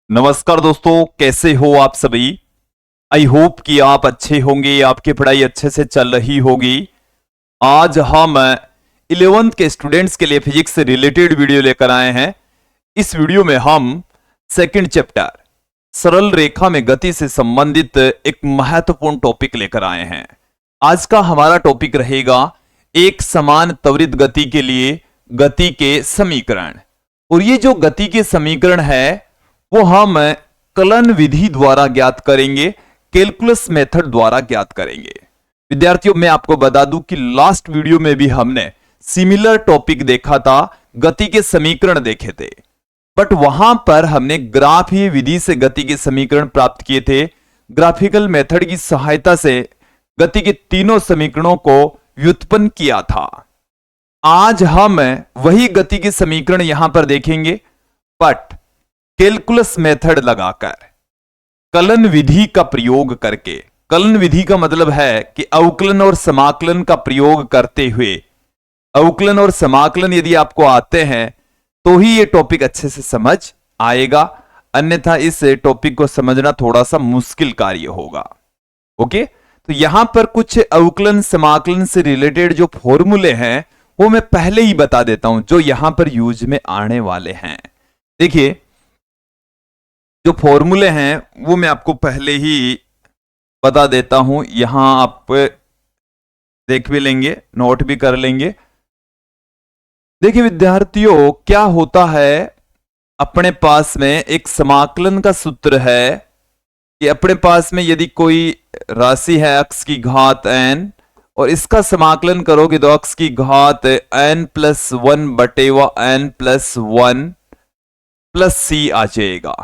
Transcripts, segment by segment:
नमस्कार दोस्तों, कैसे हो आप सभी। आई होप कि आप अच्छे होंगे, आपकी पढ़ाई अच्छे से चल रही होगी। आज हम 11th के स्टूडेंट्स के लिए फिजिक्स से रिलेटेड वीडियो लेकर आए हैं। इस वीडियो में हम सेकंड चैप्टर सरल रेखा में गति से संबंधित एक महत्वपूर्ण टॉपिक लेकर आए हैं। आज का हमारा टॉपिक रहेगा एक समान त्वरित गति के लिए गति के समीकरण। और ये जो गति के समीकरण है वो हम कलन विधि द्वारा ज्ञात करेंगे, कैलकुलस मेथड द्वारा ज्ञात करेंगे। विद्यार्थियों, मैं आपको बता दूं कि लास्ट वीडियो में भी हमने सिमिलर टॉपिक देखा था, गति के समीकरण देखे थे, बट वहां पर हमने ग्राफीय विधि से गति के समीकरण प्राप्त किए थे। ग्राफिकल मेथड की सहायता से गति के तीनों समीकरणों को व्युत्पन्न किया था। आज हम वही गति के समीकरण यहां पर देखेंगे, बट कैलकुलस मेथड लगाकर, कलन विधि का प्रयोग करके। कलन विधि का मतलब है कि अवकलन और समाकलन का प्रयोग करते हुए। अवकलन और समाकलन यदि आपको आते हैं तो ही ये टॉपिक अच्छे से समझ आएगा, अन्यथा इस टॉपिक को समझना थोड़ा सा मुश्किल कार्य होगा। ओके, तो यहां पर कुछ अवकलन समाकलन से रिलेटेड जो फॉर्मूले हैं वो मैं पहले ही बता देता हूं, जो यहां पर यूज में आने वाले हैं। देखिए, जो फॉर्मूले हैं वो मैं आपको पहले ही बता देता हूं, यहां आप देख भी लेंगे, नोट भी कर लेंगे। देखिए विद्यार्थियों, क्या होता है, अपने पास में एक समाकलन का सूत्र है कि अपने पास में यदि कोई राशि है x की घात n और इसका समाकलन करोगे तो x की घात n+1 बटे व n+1 प्लस c आ जाएगा।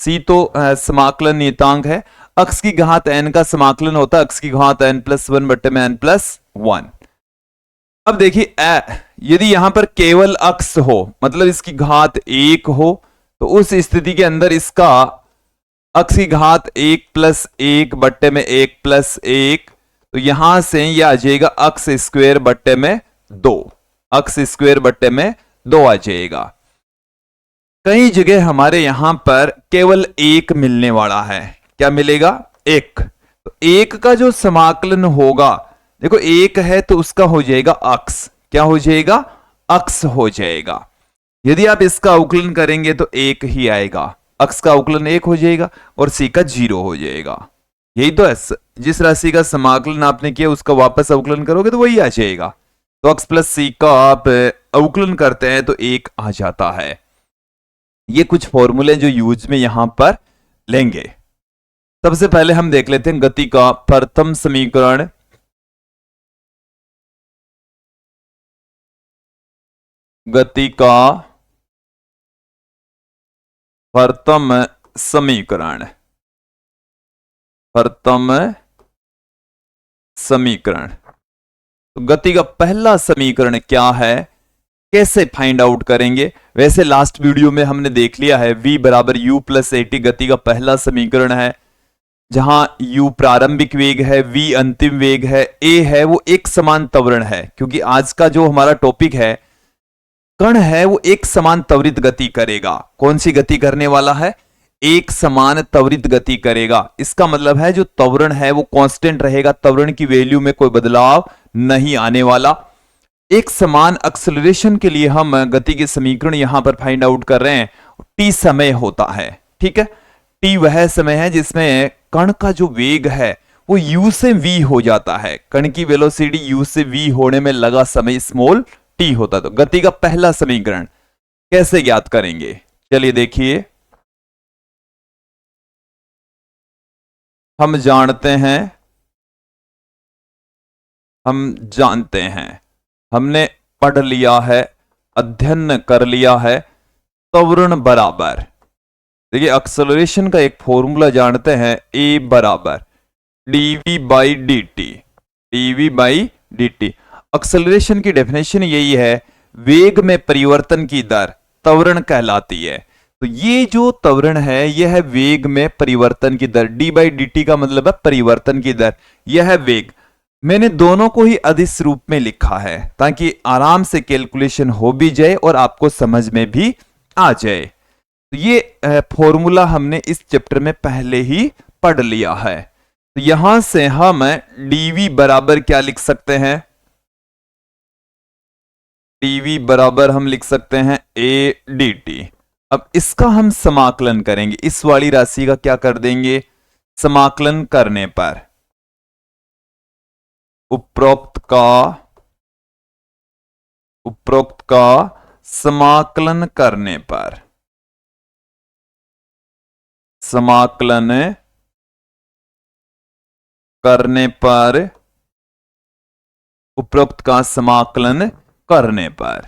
c तो समाकलन नियतांक है, x की घात n का समाकलन होता है x की घात n+1 बटे में n+1। अब देखिए, यदि यहां पर केवल x हो, मतलब इसकी घात 1 हो, तो उस स्थिति के अंदर इसका x की घात 1+1 बट्टे में 1+1, तो यहां से यह आ जाएगा x² बट्टे में 2, x² बट्टे में 2 आ जाएगा। कई जगह हमारे यहां पर केवल 1 मिलने वाला है। क्या मिलेगा? 1। तो 1 का जो समाकलन होगा, देखो 1 है तो उसका हो जाएगा x। क्या हो जाएगा? x हो जाएगा। यदि आप इसका अवकलन करेंगे तो 1 ही आएगा, x का अवकलन 1 हो जाएगा और c का 0 हो जाएगा। यही तो है, जिस राशि का समाकलन आपने किया उसका वापस अवकलन करोगे तो वही आ जाएगा। तो x प्लस c का आप अवकलन करते हैं तो 1 आ जाता है। ये कुछ फॉर्मूले जो यूज में यहां पर लेंगे। सबसे पहले हम देख लेते हैं गति का प्रथम समीकरण। गति का प्रथम समीकरण। प्रथम समीकरण, तो गति का पहला समीकरण क्या है, कैसे फाइंड आउट करेंगे? वैसे लास्ट वीडियो में हमने देख लिया है, v बराबर u प्लस at गति का पहला समीकरण है, जहां u प्रारंभिक वेग है, v अंतिम वेग है, a है वो एक समान त्वरण है। क्योंकि आज का जो हमारा टॉपिक है, कण है वो एक समान त्वरित गति करेगा। कौन सी गति करने वाला है? एक समान त्वरित गति करेगा। इसका मतलब है जो त्वरण है वो कांस्टेंट रहेगा, त्वरण की वैल्यू में कोई बदलाव नहीं आने वाला। एक समान एक्सेलरेशन के लिए हम गति के समीकरण यहां पर फाइंड आउट कर रहे हैं। t समय होता है, ठीक है। t वह समय है जिसमें कण का जो वेग है वो u से v हो जाता है। कण की वेलोसिटी u से v होने में लगा समय स्मॉल t होता है। तो गति का पहला समीकरण कैसे ज्ञात करेंगे? चलिए देखिए, हम जानते हैं, हमने पढ़ लिया है, अध्ययन कर लिया है, त्वरण बराबर, देखिए एक्सेलरेशन का एक फॉर्मूला जानते हैं, a बराबर dv/dt। dv/dt एक्सेलरेशन की डेफिनेशन यही है, वेग में परिवर्तन की दर त्वरण कहलाती है। तो ये जो त्वरण है यह है वेग में परिवर्तन की दर। d/dt का मतलब है परिवर्तन की दर, यह है वेग। मैंने दोनों को ही अदिश रूप में लिखा है ताकि आराम से कैलकुलेशन हो भी जाए और आपको समझ में भी आ जाए। तो ये फॉर्मूला हमने इस चैप्टर में पहले ही पढ़ लिया है। तो यहां से हम dv बराबर क्या लिख सकते हैं, dv बराबर हम लिख सकते हैं a dt। अब इसका हम समाकलन करेंगे, इस वाली राशि का क्या कर देंगे, समाकलन करने पर उपरोक्त का समाकलन करने पर, समाकलन करने पर, उपरोक्त का समाकलन करने पर,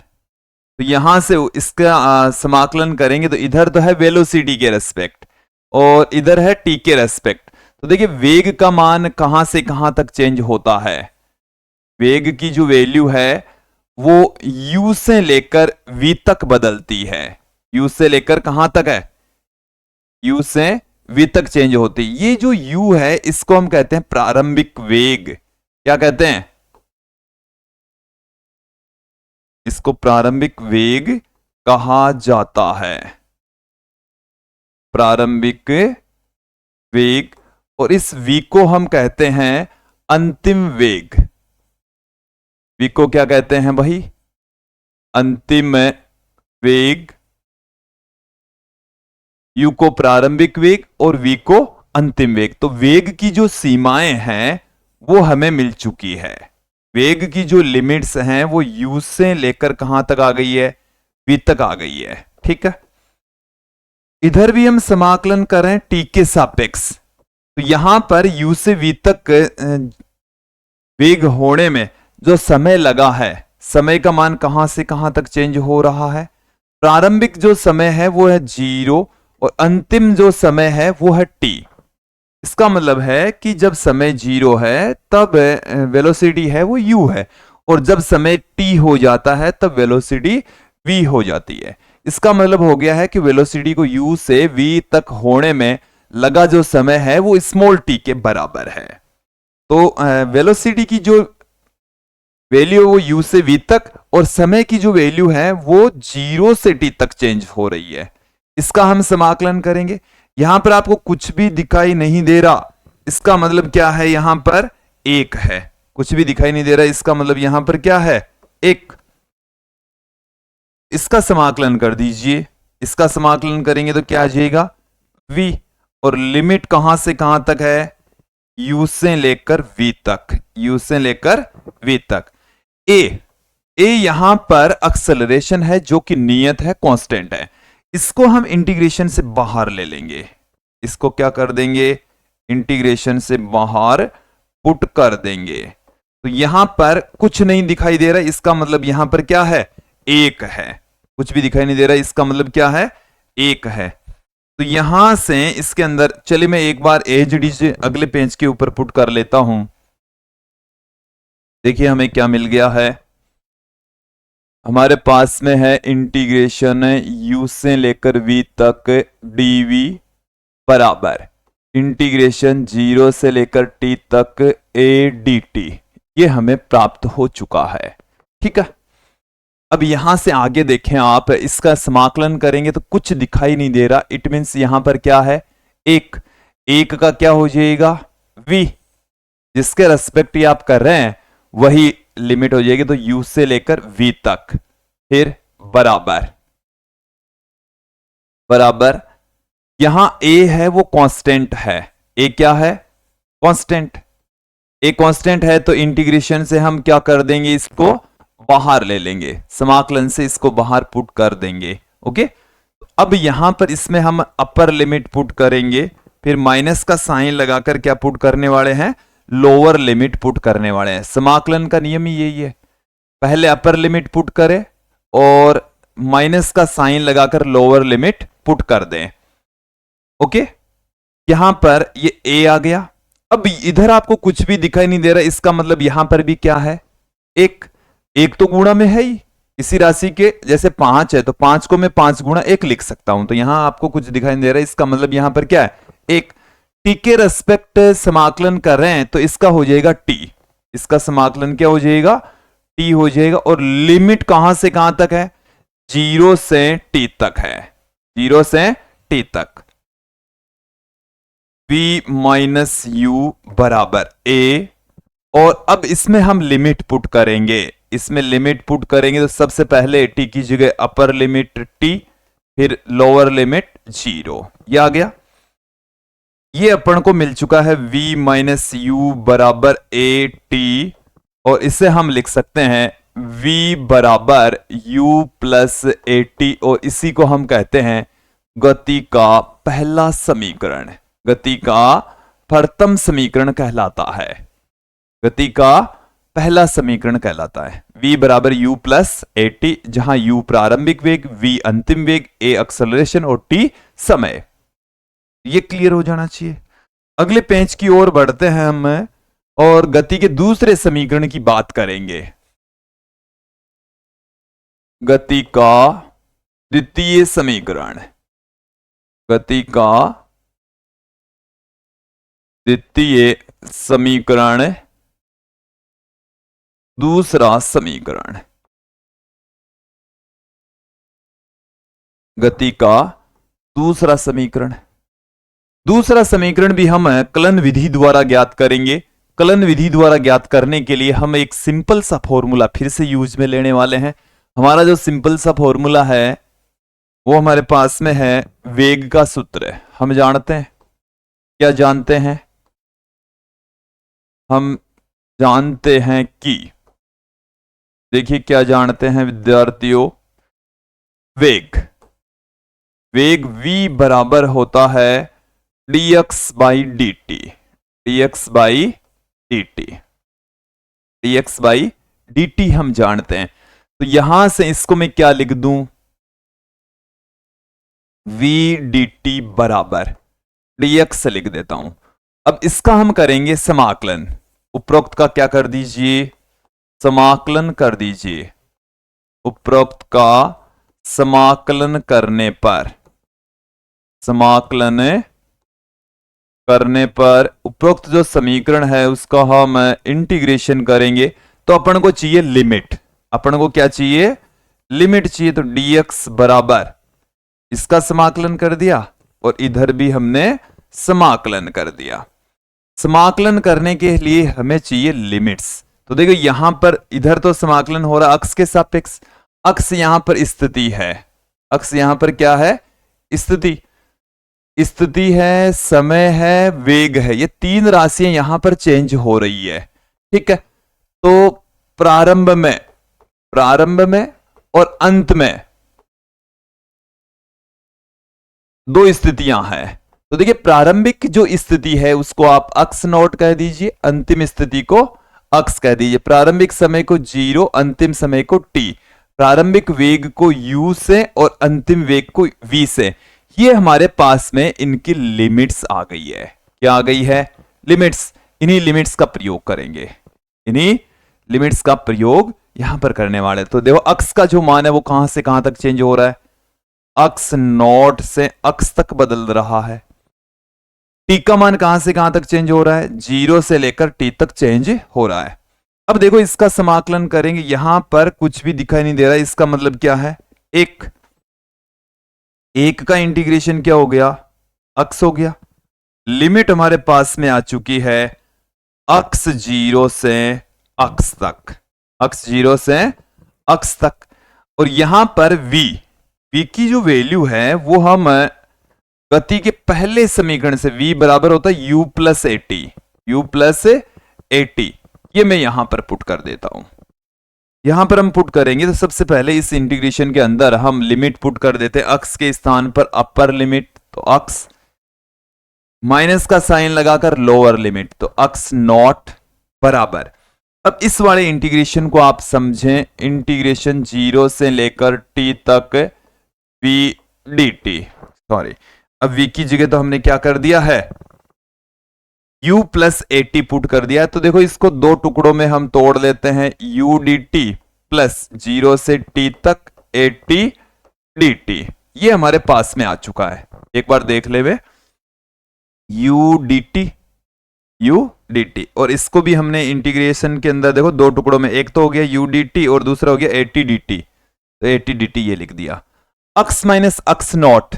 तो यहां से इसका समाकलन करेंगे तो इधर तो है वेलोसिटी के रेस्पेक्ट और इधर है टी के रेस्पेक्ट। तो देखिए वेग का मान कहां से कहां तक चेंज होता है, वेग की जो वैल्यू है वो u से लेकर v तक बदलती है। u से लेकर कहां तक है, u से v तक चेंज होती है। ये जो u है इसको हम कहते हैं प्रारंभिक वेग। क्या कहते हैं, इसको प्रारंभिक वेग कहा जाता है, प्रारंभिक वेग। और इस v को हम कहते हैं अंतिम वेग। v को क्या कहते हैं भाई, अंतिम वेग। u को प्रारंभिक वेग और v को अंतिम वेग। तो वेग की जो सीमाएं हैं वो हमें मिल चुकी है। वेग की जो लिमिट्स हैं वो u से लेकर कहां तक आ गई है, v तक आ गई है। ठीक है, इधर भी हम समाकलन करें t के सापेक्ष, तो यहां पर u से v तक वेग होने में जो समय लगा है, समय का मान कहां से कहां तक चेंज हो रहा है, प्रारंभिक जो समय है वो है 0 और अंतिम जो समय है वो है t। इसका मतलब है कि जब समय 0 है तब वेलोसिटी है वो u है, और जब समय t हो जाता है तब वेलोसिटी v हो जाती है। इसका मतलब हो गया है कि वेलोसिटी को u से v तक होने में लगा जो समय है वो स्मॉल t के बराबर है। तो वेलोसिटी की जो वैल्यू वो u से v तक और समय की जो वैल्यू है वो 0 से t तक चेंज हो रही है। इसका हम समाकलन करेंगे। यहां पर आपको कुछ भी दिखाई नहीं दे रहा, इसका मतलब क्या है, यहां पर 1 है। कुछ भी दिखाई नहीं दे रहा, इसका मतलब यहां पर क्या है, 1। इसका समाकलन कर दीजिए, इसका समाकलन करेंगे तो क्या आ जाएगा, v। और लिमिट कहां से कहां तक है, u से लेकर v तक, u से लेकर v तक। a यहां पर एक्सेलरेशन है जो कि नियत है, कांस्टेंट है। इसको हम इंटीग्रेशन से बाहर ले लेंगे, इसको क्या कर देंगे, इंटीग्रेशन से बाहर पुट कर देंगे। तो यहां पर कुछ नहीं दिखाई दे रहा, इसका मतलब यहां पर क्या है, 1 है। कुछ भी दिखाई नहीं दे रहा, इसका मतलब क्या है, 1 है। तो यहां से इसके अंदर, चलिए मैं एक बार एज डी से अगले पेज के ऊपर पुट कर लेता हूं। देखिए हमें क्या मिल गया है, हमारे पास में है इंटीग्रेशन u से लेकर v तक dv बराबर इंटीग्रेशन 0 से लेकर t तक a dt। ये हमें प्राप्त हो चुका है। ठीक है, अब यहां से आगे देखें आप, इसका समाकलन करेंगे तो कुछ दिखाई नहीं दे रहा। इट मीन्स यहां पर क्या है, 1 का क्या हो जाएगा, v। जिसके रेस्पेक्ट ये आप कर रहे हैं वही लिमिट हो जाएगी, तो u से लेकर v तक, फिर बराबर यहां a है वो कांस्टेंट है। a क्या है, कांस्टेंट। a कांस्टेंट है तो इंटीग्रेशन से हम क्या कर देंगे, इसको बाहर ले लेंगे, समाकलन से इसको बाहर पुट कर देंगे। ओके, अब यहां पर इसमें हम अपर लिमिट पुट करेंगे, फिर माइनस का साइन लगाकर क्या पुट करने वाले हैं, लोअर लिमिट पुट करने वाले हैं। समाकलन का नियम ही यही है, पहले अपर लिमिट पुट करें और माइनस का साइन लगाकर लोअर लिमिट पुट कर दें। ओके, यहां पर ये a आ गया। अब इधर आपको कुछ भी दिखाई नहीं दे रहा, इसका मतलब यहां पर भी क्या है, 1 तो गुणा में है ही, इसी राशि के जैसे 5 है तो 5 को मैं 5 गुणा 1 लिख सकता हूं। तो यहां आपको कुछ दिखाई नहीं दे रहा, इसका मतलब यहां पर क्या है, 1। t के रेस्पेक्ट समाकलन कर रहे हैं तो इसका हो जाएगा t, इसका समाकलन क्या हो जाएगा, t हो जाएगा। और लिमिट कहां से कहां तक है, 0 से t तक है। 0 से t तक। v माइनस यू बराबर a, और अब इसमें हम लिमिट पुट करेंगे। इसमें लिमिट पुट करेंगे तो सबसे पहले t की जगह अपर लिमिट t, फिर लोअर लिमिट 0, ये आ गया। ये अपन को मिल चुका है v माइनस यू बराबर a t, और इसे हम लिख सकते हैं v बराबर u प्लस ए टी, और इसी को हम कहते हैं गति का पहला समीकरण। गति का प्रथम समीकरण कहलाता है, गति का पहला समीकरण कहलाता है। v बराबर u प्लस ए टी, जहां u प्रारंभिक वेग, v अंतिम वेग, a एक्सेलरेशन और t समय। ये क्लियर हो जाना चाहिए। अगले पेज की ओर बढ़ते हैं हम, और गति के दूसरे समीकरण की बात करेंगे। गति का द्वितीय समीकरण, गति का द्वितीय समीकरण, दूसरा समीकरण। गति का दूसरा समीकरण, दूसरा समीकरण भी हम कलन विधि द्वारा ज्ञात करेंगे। कलन विधि द्वारा ज्ञात करने के लिए हम एक सिंपल सा फॉर्मूला फिर से यूज में लेने वाले हैं। हमारा जो सिंपल सा फॉर्मूला है वो हमारे पास में है वेग का सूत्र। हम जानते हैं, क्या जानते हैं? हम जानते हैं कि, देखिए क्या जानते हैं विद्यार्थियों, वेग, वेग v बराबर होता है dx by D T, dx by D T, dx by D T हम जानते हैं। तो यहां से इसको मैं क्या लिख दूं, v डी टी बराबर dx लिख देता हूं। अब इसका हम करेंगे समाकलन। उपरोक्त का क्या कर दीजिए, समाकलन कर दीजिए। उपरोक्त का समाकलन करने पर, समाकलन करने पर उपरोक्त जो समीकरण है उसका हम इंटीग्रेशन करेंगे। तो अपन को चाहिए लिमिट, अपन को क्या चाहिए, लिमिट चाहिए। तो dx बराबर इसका समाकलन कर दिया और इधर भी हमने समाकलन कर दिया। समाकलन करने के लिए हमें चाहिए लिमिट्स। तो देखो यहां पर इधर तो समाकलन हो रहा अक्ष के सापेक्ष, अक्ष यहां पर स्थिति है, अक्ष यहां पर क्या है, स्थिति, स्थिति है, समय है, वेग है। ये तीन राशियां यहां पर चेंज हो रही है, ठीक है। तो प्रारंभ में और अंत में दो स्थितियां हैं। तो देखिए प्रारंभिक जो स्थिति है उसको आप अक्स नॉट कह दीजिए, अंतिम स्थिति को अक्स कह दीजिए। प्रारंभिक समय को 0, अंतिम समय को t, प्रारंभिक वेग को u से और अंतिम वेग को v से। ये हमारे पास में इनकी लिमिट्स आ गई है। क्या आ गई है, लिमिट्स। इन्हीं लिमिट्स का प्रयोग करेंगे, इन्हीं लिमिट्स का प्रयोग यहां पर करने वाले। तो देखो अक्स का जो मान है वो कहां से कहां तक चेंज हो रहा है, अक्स नॉट से अक्स तक बदल रहा है। टी का मान कहां से कहां तक चेंज हो रहा है, 0 से लेकर टी तक चेंज हो रहा है। अब देखो इसका समाकलन करेंगे, यहां पर कुछ भी दिखाई नहीं दे रहा है, इसका मतलब क्या है, एक का इंटीग्रेशन क्या हो गया, अक्स हो गया। लिमिट हमारे पास में आ चुकी है अक्स 0 से अक्स तक, अक्स 0 से अक्स तक। और यहां पर v की जो वैल्यू है वो हम गति के पहले समीकरण से, v बराबर होता है u plus A T, you plus A T, ये मैं यहां पर पुट कर देता हूं। यहां पर हम पुट करेंगे तो सबसे पहले इस इंटीग्रेशन के अंदर हम लिमिट पुट कर देते हैं। अक्स के स्थान पर अपर लिमिट, तो अक्स, माइनस का साइन लगाकर लोअर लिमिट, तो अक्स नॉट बराबर। अब इस वाले इंटीग्रेशन को आप समझें, इंटीग्रेशन 0 से लेकर t तक v dt, सॉरी अब v की जगह तो हमने क्या कर दिया है, u plus A T put कर दिया है। तो देखो इसको दो टुकड़ों में हम तोड़ लेते हैं, u dt प्लस 0 से t तक ए टी dt, ये हमारे पास में आ चुका है। एक बार देख ले वे, u dt, और इसको भी हमने इंटीग्रेशन के अंदर देखो दो टुकड़ों में, एक तो हो गया u dt और दूसरा हो गया ए टी dt, तो ए टी dt ये लिख दिया। अक्स माइनस अक्स नॉट,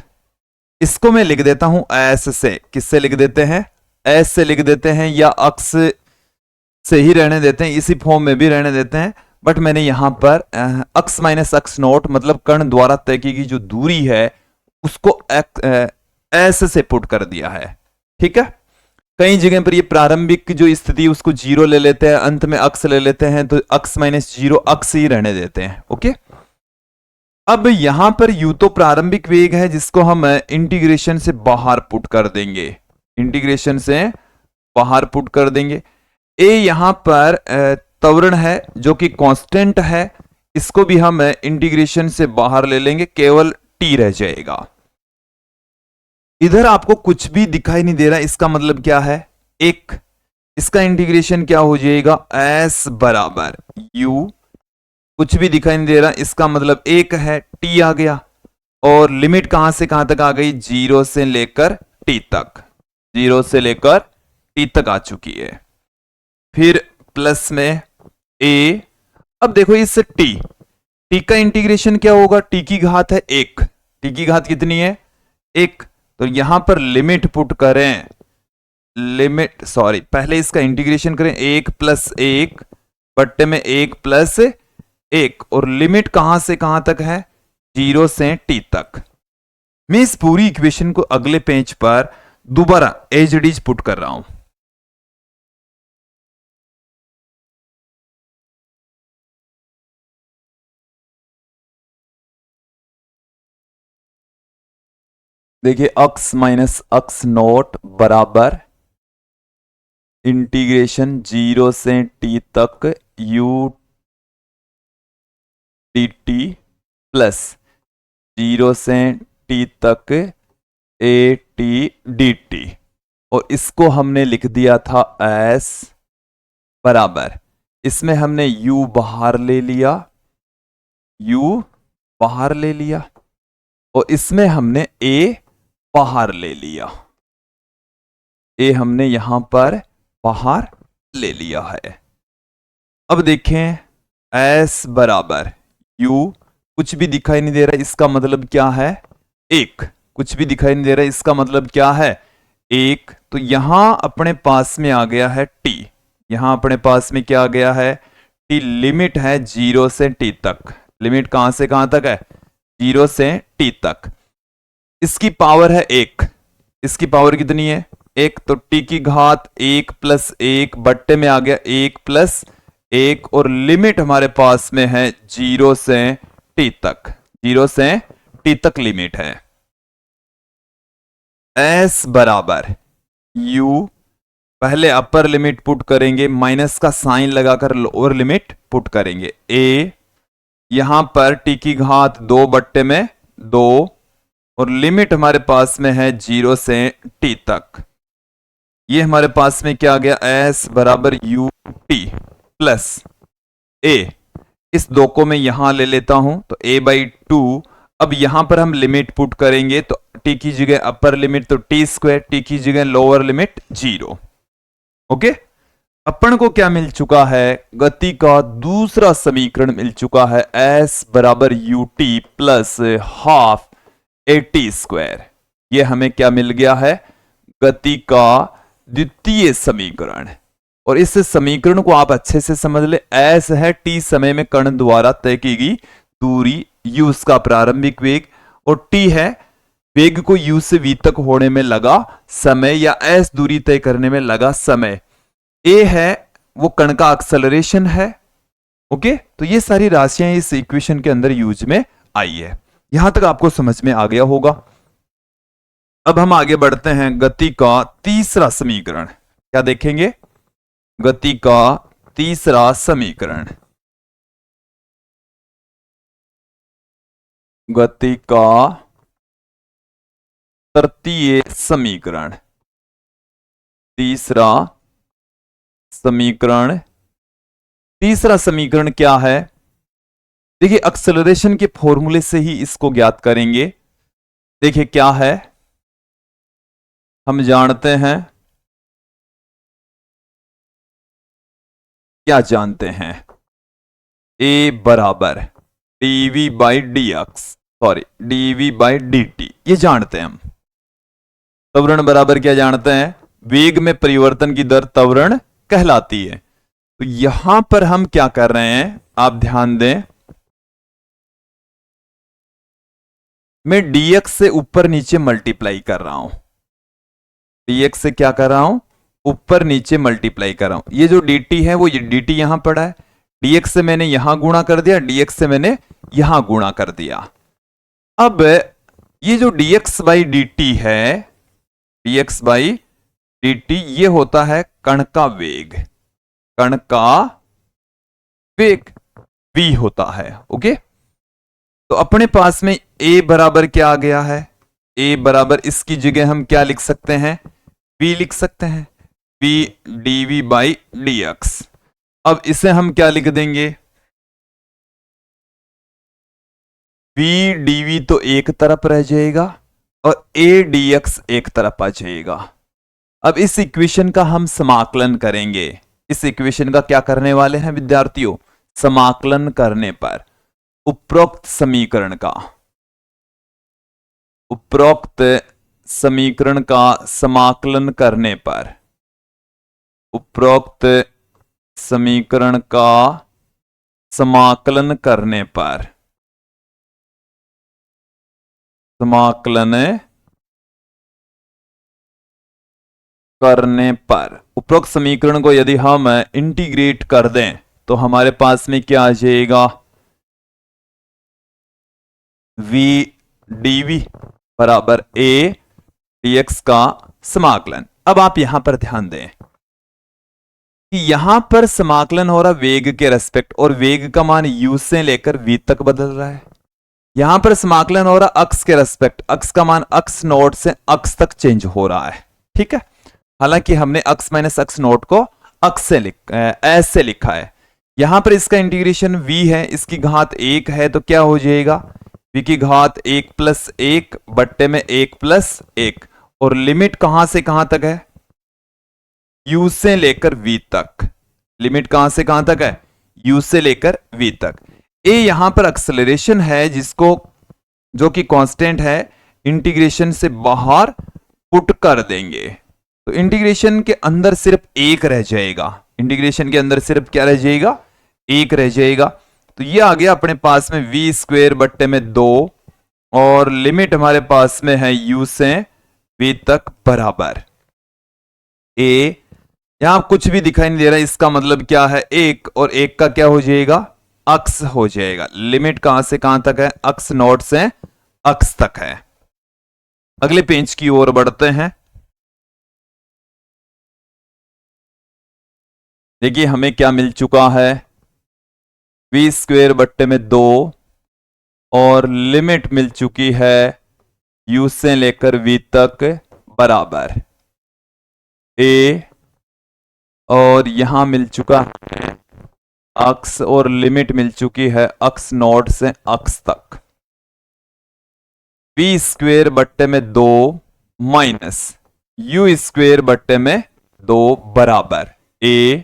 इसको मैं लिख देता हूं एस से। किससे लिख देते हैं? एस से लिख देते हैं, या अक्स से ही रहने देते हैं, इसी फॉर्म में भी रहने देते हैं। बट मैंने यहां पर अक्स माइनस अक्स नॉट मतलब कर्ण द्वारा तय की गई जो दूरी है उसको एस से पुट कर दिया है। ठीक है, कई जगह पर ये प्रारंभिक जो स्थिति उसको जीरो ले लेते हैं, अंत में अक्स ले लेते हैं, तो अक्स माइनस जीरो अक्स ही रहने देते हैं। ओके, अब यहां पर यू तो प्रारंभिक वेग है जिसको हम इंटीग्रेशन से बाहर पुट कर देंगे, इंटीग्रेशन से बाहर पुट कर देंगे। ए यहां पर त्वरण है जो कि कांस्टेंट है, इसको भी हम इंटीग्रेशन से बाहर ले लेंगे, केवल टी रह जाएगा। इधर आपको कुछ भी दिखाई नहीं दे रहा, इसका मतलब क्या है? एक, इसका इंटीग्रेशन क्या हो जाएगा? एस बराबर यू, कुछ भी दिखाई नहीं दे रहा, इसका मतलब एक है, टी आ गया। और लिमिट कहां से कहां तक आ गई? जीरो से लेकर टी तक, जीरो से लेकर टी तक आ चुकी है। फिर प्लस में ए, अब देखो इस टी, टी का इंटीग्रेशन क्या होगा? टी की घात है एक, टी की घात कितनी है? एक। तो यहां पर लिमिट पुट करें, लिमिट सॉरी पहले इसका इंटीग्रेशन करें, एक प्लस एक बट्टे में एक प्लस एक, और लिमिट कहां से कहां तक है? जीरो से टी तक। मैं इस पूरी इक्वेशन को अगले पेज पर दोबारा एज इट इज पुट कर रहा हूं। देखिए अक्स माइनस अक्स नॉट बराबर इंटीग्रेशन जीरो से टी तक U D T plus zero से टी तक ए टी डी टी, और इसको हमने लिख दिया था एस बराबर, इसमें हमने u बाहर ले लिया, u बाहर ले लिया, और इसमें हमने a बाहर ले लिया, a हमने यहां पर बाहर ले लिया है। अब देखें s बराबर u, कुछ भी दिखाई नहीं दे रहा, इसका मतलब क्या है? एक, कुछ भी दिखाई नहीं दे रहा, इसका मतलब क्या है? एक। तो यहां अपने पास में आ गया है t, यहां अपने पास में क्या आ गया है? टी लिमिट है जीरो से टी तक, लिमिट कहां से कहां तक है? जीरो से टी तक। इसकी पावर है एक, इसकी पावर कितनी है? एक। तो टी की घात एक प्लस एक बट्टे में आ गया एक प्लस एक, और लिमिट हमारे पास में है जीरो से टी तक, जीरो से टी तक लिमिट है। एस बराबर यू, पहले अपर लिमिट पुट करेंगे, माइनस का साइन लगाकर लोअर लिमिट पुट करेंगे। ए यहां पर टी की घात दो बट्टे में दो, और लिमिट हमारे पास में है जीरो से टी तक। ये हमारे पास में क्या आ गया? एस बराबर यू टी प्लस ए, इस दो को मैं यहां ले लेता हूं, तो ए बाई टू। अब यहां पर हम लिमिट पुट करेंगे, तो टी की जगह अपर लिमिट तो टी स्क्वायर, टी की जगह लोअर लिमिट जीरो। ओके, अपन को क्या मिल चुका है? गति का दूसरा समीकरण मिल चुका है, एस बराबर U T plus half A T square. ये हमें क्या मिल गया है? गति का द्वितीय समीकरण। और इस समीकरण को आप अच्छे से समझ ले, एस है टी समय में कण द्वारा तय की गई दूरी, यू उसका प्रारंभिक वेग, और टी है वेग को यू से वी तक होने में लगा समय, या एस दूरी तय करने में लगा समय। ए है वो कण का एक्सेलरेशन है। ओके, तो ये सारी राशियां इस इक्वेशन के अंदर यूज में आई है। यहां तक आपको समझ में आ गया होगा। अब हम आगे बढ़ते हैं, गति का तीसरा समीकरण क्या देखेंगे? गति का तीसरा समीकरण, गति का तृतीय समीकरण, तीसरा समीकरण। तीसरा समीकरण क्या है? देखिए एक्सेलरेशन के फॉर्मूले से ही इसको ज्ञात करेंगे। देखिए क्या है, हम जानते हैं, क्या जानते हैं? ए बराबर dv by D x, sorry dv by dt, ये जानते हैं हम। त्वरण बराबर क्या जानते हैं? वेग में परिवर्तन की दर त्वरण कहलाती है। तो यहां पर हम क्या कर रहे हैं, आप ध्यान दें, मैं dx से ऊपर नीचे मल्टीप्लाई कर रहा हूं। dx से क्या कर रहा हूं? ऊपर नीचे मल्टीप्लाई कर रहा हूं। ये जो dt है वो ये dt यहां पड़ा है, dx से मैंने यहां गुणा कर दिया, dx से मैंने यहां गुणा कर दिया। अब ये जो dx बाई dt है, dx बाई dt ये होता है कण का वेग, कण का वेग v होता है। ओके, तो अपने पास में a बराबर क्या आ गया है? a बराबर इसकी जगह हम क्या लिख सकते हैं? v लिख सकते हैं, v dv बाई dx। अब इसे हम क्या लिख देंगे? v dv तो एक तरफ रह जाएगा और a dx एक तरफ आ जाएगा। अब इस इक्वेशन का हम समाकलन करेंगे। इस इक्वेशन का क्या करने वाले हैं विद्यार्थियों? समाकलन करने पर उपरोक्त समीकरण का, उपरोक्त समीकरण का समाकलन करने पर, उपरोक्त समीकरण का समाकलन करने पर, समाकलन करने पर उपरोक्त समीकरण को यदि हम इंटीग्रेट कर दें तो हमारे पास में क्या आ जाएगा? v dv बराबर a dx का समाकलन। अब आप यहां पर ध्यान दें कि यहां पर समाकलन हो रहा वेग के रेस्पेक्ट, और वेग का मान u से लेकर v तक बदल रहा है। यहां पर समाकलन हो रहा अक्ष के रेस्पेक्ट, अक्ष का मान अक्ष नोट से अक्ष तक चेंज हो रहा है। ठीक है, हालांकि हमने अक्ष माइनस अक्ष नोट को अक्ष से ऐसे लिखा है। यहां पर इसका इंटीग्रेशन v है, इसकी घात 1 है, तो क्या हो जाएगा? v की घात 1 प्लस 1 बट्टे में 1 प्लस 1, और लिमिट कहां से कहां तक है? u से लेकर v तक। लिमिट कहां से कहां तक है? u से लेकर v तक। a यहां पर एक्सेलरेशन है, जिसको जो कि कांस्टेंट है, इंटीग्रेशन से बाहर पुट कर देंगे तो इंटीग्रेशन के अंदर सिर्फ 1 रह जाएगा। इंटीग्रेशन के अंदर सिर्फ क्या रह जाएगा? 1 रह जाएगा। तो ये आ गया अपने पास में v स्क्वेयर बट्टे में 2, और लिमिट हमारे पास में है u से v तक बराबर a। यहां कुछ भी दिखाई नहीं दे रहा है, इसका मतलब क्या है? 1 और 1 का क्या हो जाएगा? अक्स हो जाएगा। लिमिट कहां से कहां तक है? अक्स नोट से अक्स तक है। अगले पेज की ओर बढ़ते हैं। देखिए हमें क्या मिल चुका है? v स्क्वेयर बट्टे में 2, और लिमिट मिल चुकी है u से लेकर v तक बराबर a, और यहां मिल चुका है अक्स, और लिमिट मिल चुकी है अक्स नोट से अक्स तक। v स्क्वेयर बट्टे में 2 माइनस u स्क्वेयर बट्टे में 2 बराबर a।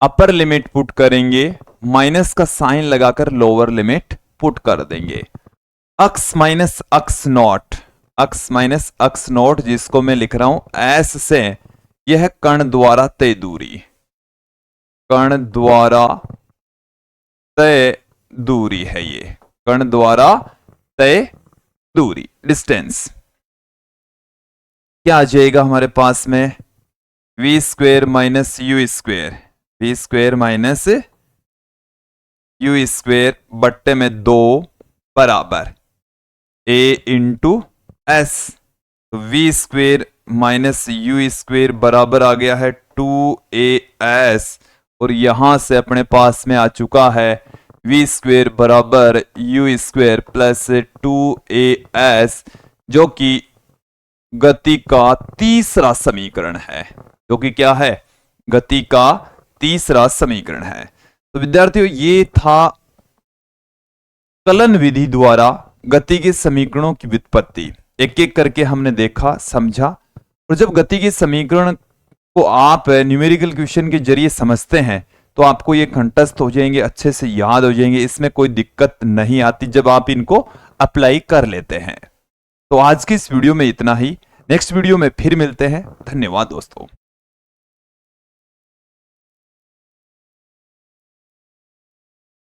अपर लिमिट पुट करेंगे, माइनस का साइन लगाकर लोअर लिमिट पुट कर देंगे। X minus x naught, x minus x naught, जिसको मैं लिख रहा हूं एस से, यह कण द्वारा तय दूरी, कण द्वारा तय दूरी है। ये कण द्वारा तय दूरी, डिस्टेंस। क्या आ जाएगा हमारे पास में? v square minus you square, v square minus you square बट्टे में 2 बराबर a इंटू एस। तो v square minus you square बराबर आ गया है 2as, और यहां से अपने पास में आ चुका है v स्क्वेयर बराबर यू स्क्वेयर प्लस 2as, जो कि गति का तीसरा समीकरण है। जो कि क्या है? गति का तीसरा समीकरण है। तो विद्यार्थियों ये था कलन विधि द्वारा गति के समीकरणों की व्युत्पत्ति। एक एक करके हमने देखा, समझा, और जब गति के समीकरण को आप न्यूमेरिकल क्वेश्चन के जरिए समझते हैं तो आपको ये कंठस्थ हो जाएंगे, अच्छे से याद हो जाएंगे, इसमें कोई दिक्कत नहीं आती जब आप इनको अप्लाई कर लेते हैं। तो आज की इस वीडियो में इतना ही, नेक्स्ट वीडियो में फिर मिलते हैं। धन्यवाद दोस्तों।